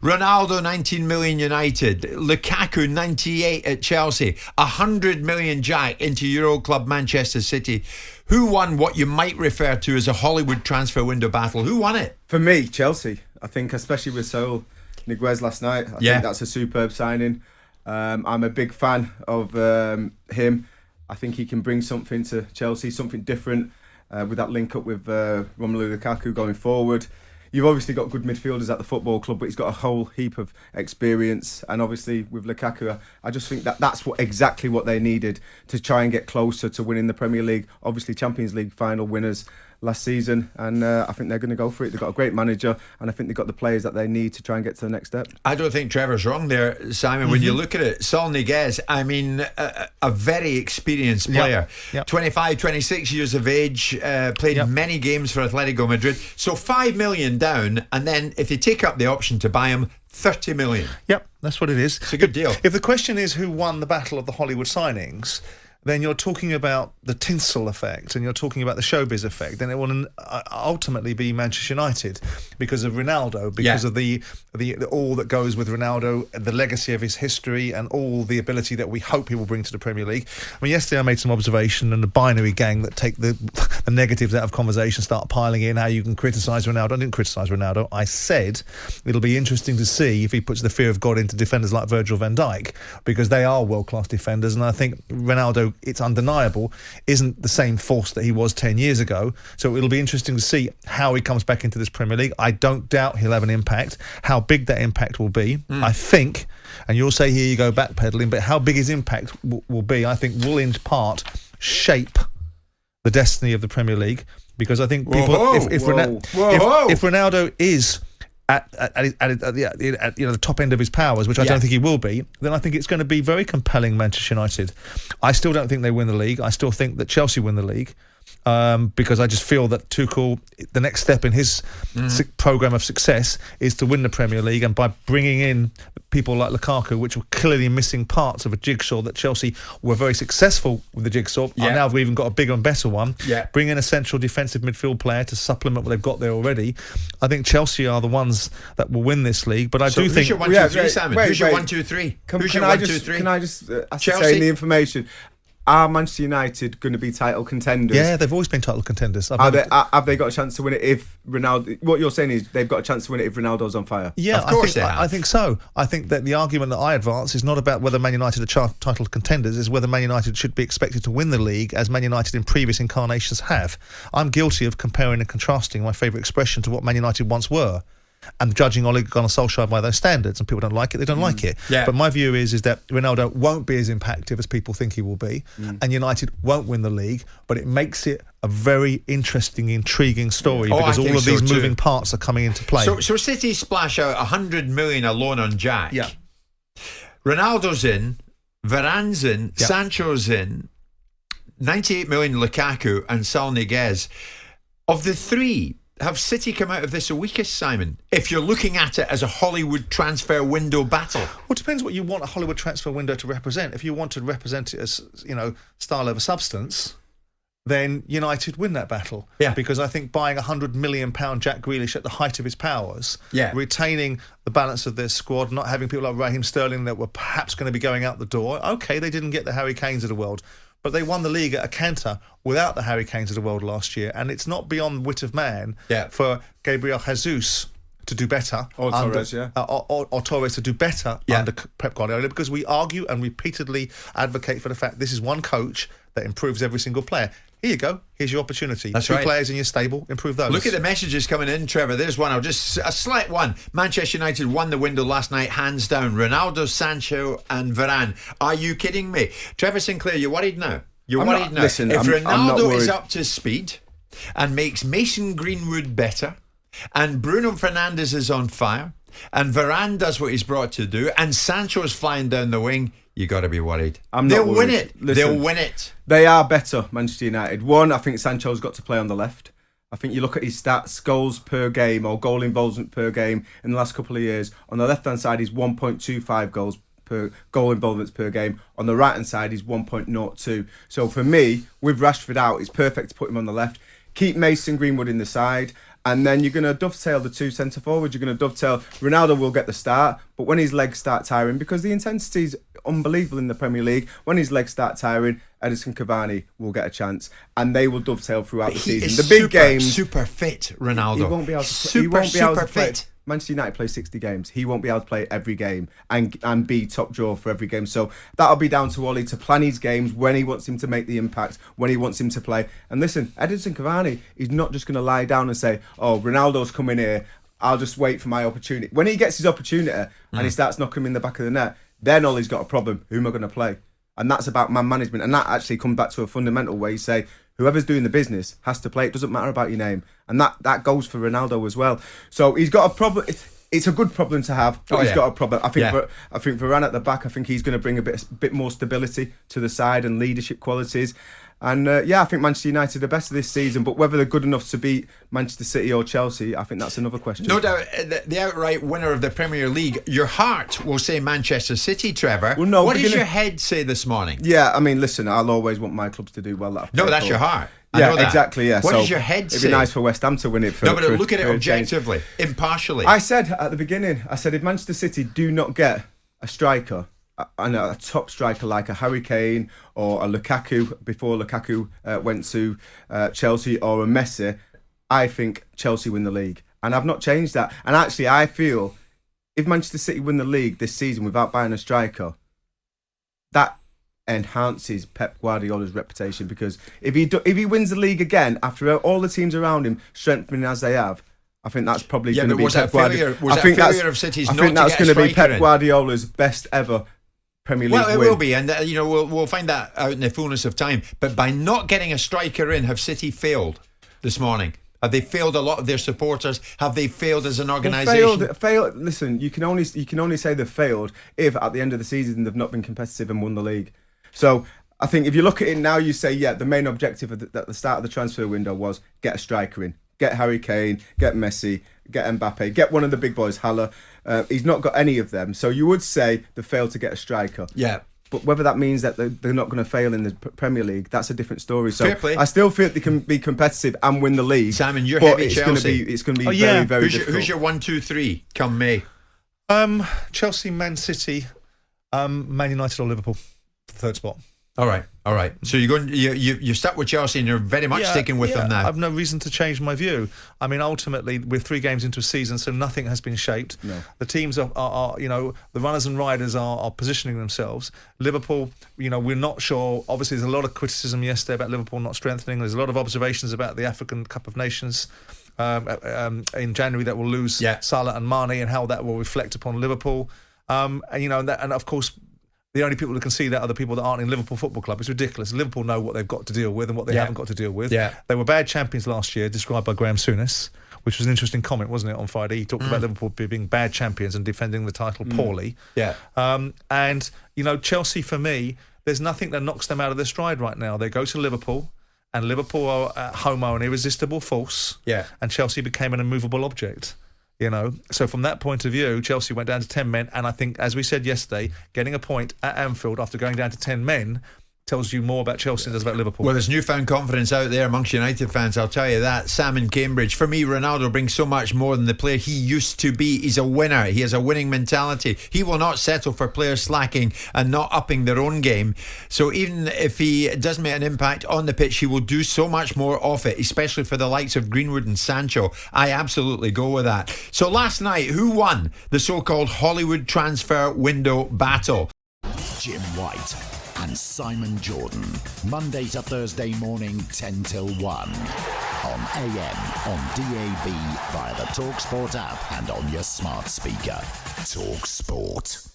Ronaldo, 19 million United. Lukaku, 98 at Chelsea. 100 million Jack into Euro club Manchester City. Who won what you might refer to as a Hollywood transfer window battle? Who won it? For me, Chelsea. I think especially with Saul Niguez last night. I think that's a superb signing. I'm a big fan of him. I think he can bring something to Chelsea, something different with that link up with Romelu Lukaku going forward. You've obviously got good midfielders at the football club, but he's got a whole heap of experience. And obviously with Lukaku, I just think that's exactly what they needed to try and get closer to winning the Premier League. Obviously Champions League final winners last season, and I think they're going to go for it. They've got a great manager, and I think they've got the players that they need to try and get to the next step. I don't think Trevor's wrong there, Simon. When you look at it, Saul Niguez, I mean, a very experienced player. 25, 26 years of age, played many games for Atletico Madrid. So 5 million down, and then if they take up the option to buy him, 30 million. Yep, that's what it is. It's a good deal. If the question is who won the battle of the Hollywood signings, then you're talking about the tinsel effect and you're talking about the showbiz effect. Then it will ultimately be Manchester United because of Ronaldo, because of the all that goes with Ronaldo, the legacy of his history and all the ability that we hope he will bring to the Premier League. I mean, yesterday I made some observation, and the binary gang that take the negatives out of conversation start piling in how you can criticise Ronaldo. I didn't criticise Ronaldo. I said it'll be interesting to see if he puts the fear of God into defenders like Virgil van Dijk, because they are world-class defenders, and I think Ronaldo, it's undeniable, isn't the same force that he was 10 years ago. So it'll be interesting to see how he comes back into this Premier League. I don't doubt he'll have an impact. How big that impact will be, I think, and you'll say here you go backpedaling, but how big his impact will be, I think, will in part shape the destiny of the Premier League. Because I think people, if Ronaldo is at the top end of his powers, which I don't think he will be, then I think it's going to be very compelling Manchester United. I still don't think they win the league. I still think that Chelsea win the league, because I just feel that Tuchel, the next step in his programme of success is to win the Premier League, and by bringing in people like Lukaku, which were clearly missing parts of a jigsaw that Chelsea were very successful with the jigsaw, and now we've even got a bigger and better one. Bring in a central defensive midfield player to supplement what they've got there already. I think Chelsea are the ones that will win this league, but I do think... Who's your 1, 2, 3, Simon? Who's your 1, 2, 3? Can I just ascertain the information? Are Manchester United going to be title contenders? Yeah, they've always been title contenders. Have they got a chance to win it if Ronaldo... What you're saying is they've got a chance to win it if Ronaldo's on fire? Yeah, of course I think so. I think that the argument that I advance is not about whether Man United are title contenders, is whether Man United should be expected to win the league as Man United in previous incarnations have. I'm guilty of comparing and contrasting, my favourite expression, to what Man United once were, and judging Ole Gunnar Solskjaer by those standards. And people don't like it, they don't like it. But my view is that Ronaldo won't be as impactful as people think he will be, and United won't win the league, but it makes it a very interesting, intriguing story, because all of these moving parts are coming into play. So City splash out 100 million alone on Jack. Ronaldo's in, Varane's in, Sancho's in, 98 million Lukaku and Saul Niguez. Of the three, have City come out of this the weakest, Simon, if you're looking at it as a Hollywood transfer window battle? Well, it depends what you want a Hollywood transfer window to represent. If you want to represent it as, style over substance, then United win that battle. Because I think buying £100 million Jack Grealish at the height of his powers, retaining the balance of their squad, not having people like Raheem Sterling that were perhaps going to be going out the door. Okay, they didn't get the Harry Kanes of the world, but they won the league at a canter without the Harry Kanes of the world last year, and it's not beyond wit of man for Gabriel Jesus to do better, or Torres, or Torres to do better under Pep Guardiola, because we argue and repeatedly advocate for the fact this is one coach that improves every single player. Here you go. Here's your opportunity. That's Two right. players in your stable, improve those. Look at the messages coming in, Trevor. There's one. A slight one. Manchester United won the window last night, hands down. Ronaldo, Sancho and Varane. Are you kidding me? Trevor Sinclair, you're worried now? You're worried now? Listen, if Ronaldo is worried. up to speed and makes Mason Greenwood better, and Bruno Fernandes is on fire, and Varane does what he's brought to do, and Sancho's flying down the wing, you got to be worried. They'll win it. Listen, they'll win it. They are better, Manchester United. One, I think Sancho's got to play on the left. I think you look at his stats, goals per game or goal involvement per game in the last couple of years. On the left-hand side, he's 1.25 goals per goal involvements per game. On the right-hand side, he's 1.02. So for me, with Rashford out, it's perfect to put him on the left. Keep Mason Greenwood in the side. And then you're going to dovetail the two centre forwards. You're going to dovetail. Ronaldo will get the start, but when his legs start tiring, because the intensity is unbelievable in the Premier League, when his legs start tiring, Edinson Cavani will get a chance, and they will dovetail throughout the season. The big games, super fit. Ronaldo, he won't be able to. Super fit. Manchester United play 60 games. He won't be able to play every game and be top drawer for every game. So that'll be down to Ollie to plan his games when he wants him to make the impact, when he wants him to play. And listen, Edinson Cavani is not just going to lie down and say, "Oh, Ronaldo's coming here. I'll just wait for my opportunity." When he gets his opportunity and he starts knocking him in the back of the net, then Ollie's got a problem. Who am I going to play? And that's about man management. And that actually comes back to a fundamental where you say, whoever's doing the business has to play. It doesn't matter about your name. And that goes for Ronaldo as well. So he's got a problem. It's a good problem to have, but he's got a problem. I think Varane at the back, I think he's going to bring a bit more stability to the side and leadership qualities. And I think Manchester United are best of this season, but whether they're good enough to beat Manchester City or Chelsea, I think that's another question. No doubt, the outright winner of the Premier League, your heart will say Manchester City, Trevor. Well, no, what does your head say this morning? Yeah, I mean, listen, I'll always want my clubs to do well. That's your heart. Yeah, exactly, yeah. What does your head say? It'd be nice for West Ham to win it. But look at it objectively, impartially. I said at the beginning, if Manchester City do not get a striker, and a top striker like a Harry Kane or a Lukaku before Lukaku went to Chelsea, or a Messi, I think Chelsea win the league. And I've not changed that. And actually, I feel if Manchester City win the league this season without buying a striker, that enhances Pep Guardiola's reputation, because if he wins the league again after all the teams around him strengthening as they have, I think that's probably going to be Pep Guardiola. I think that's going to be Pep Guardiola's best ever Premier League win. It will be, and we'll find that out in the fullness of time. But by not getting a striker in, have City failed this morning? Have they failed a lot of their supporters? Have they failed as an organisation? Failed. Listen, you can only say they've failed if at the end of the season they've not been competitive and won the league. So I think if you look at it now, you say, the main objective at the start of the transfer window was get a striker in, get Harry Kane, get Messi, get Mbappe, get one of the big boys, Haller. He's not got any of them. So you would say they failed to get a striker. Yeah. But whether that means that they're not going to fail in the Premier League, that's a different story. So fair play. I still feel they can be competitive and win the league. Simon, you're heavy Chelsea. It's going to be very, very difficult. Who's your 1, 2, 3 come May? Chelsea, Man City, Man United or Liverpool, third spot. All right. So you're going. You stuck with Chelsea, and you're very much sticking with them now. I've no reason to change my view. I mean, ultimately, we're 3 games into a season, so nothing has been shaped. No. The teams are the runners and riders are positioning themselves. Liverpool, we're not sure. Obviously, there's a lot of criticism yesterday about Liverpool not strengthening. There's a lot of observations about the African Cup of Nations in January that will lose Salah and Mane, and how that will reflect upon Liverpool. And of course, the only people who can see that are the people that aren't in Liverpool Football Club. It's ridiculous. Liverpool know what they've got to deal with and what they haven't got to deal with. Yeah. They were bad champions last year, described by Graham Souness, which was an interesting comment, wasn't it, on Friday? He talked about Liverpool being bad champions and defending the title poorly. Yeah. And Chelsea, for me, there's nothing that knocks them out of their stride right now. They go to Liverpool, and Liverpool are at home are an irresistible force. Yeah. And Chelsea became an immovable object. So from that point of view, Chelsea went down to 10 men, and I think, as we said yesterday, getting a point at Anfield after going down to 10 men tells you more about Chelsea than it does about Liverpool. Well, there's newfound confidence out there amongst United fans, I'll tell you that. Sam in Cambridge. For me, Ronaldo brings so much more than the player he used to be. He's a winner. He has a winning mentality. He will not settle for players slacking and not upping their own game. So even if he does make an impact on the pitch, he will do so much more off it, especially for the likes of Greenwood and Sancho. I absolutely go with that. So last night, who won the so-called Hollywood transfer window battle? Jim White and Simon Jordan, Monday to Thursday morning, 10 till 1. On AM, on DAB, via the talkSPORT app, and on your smart speaker. talkSPORT.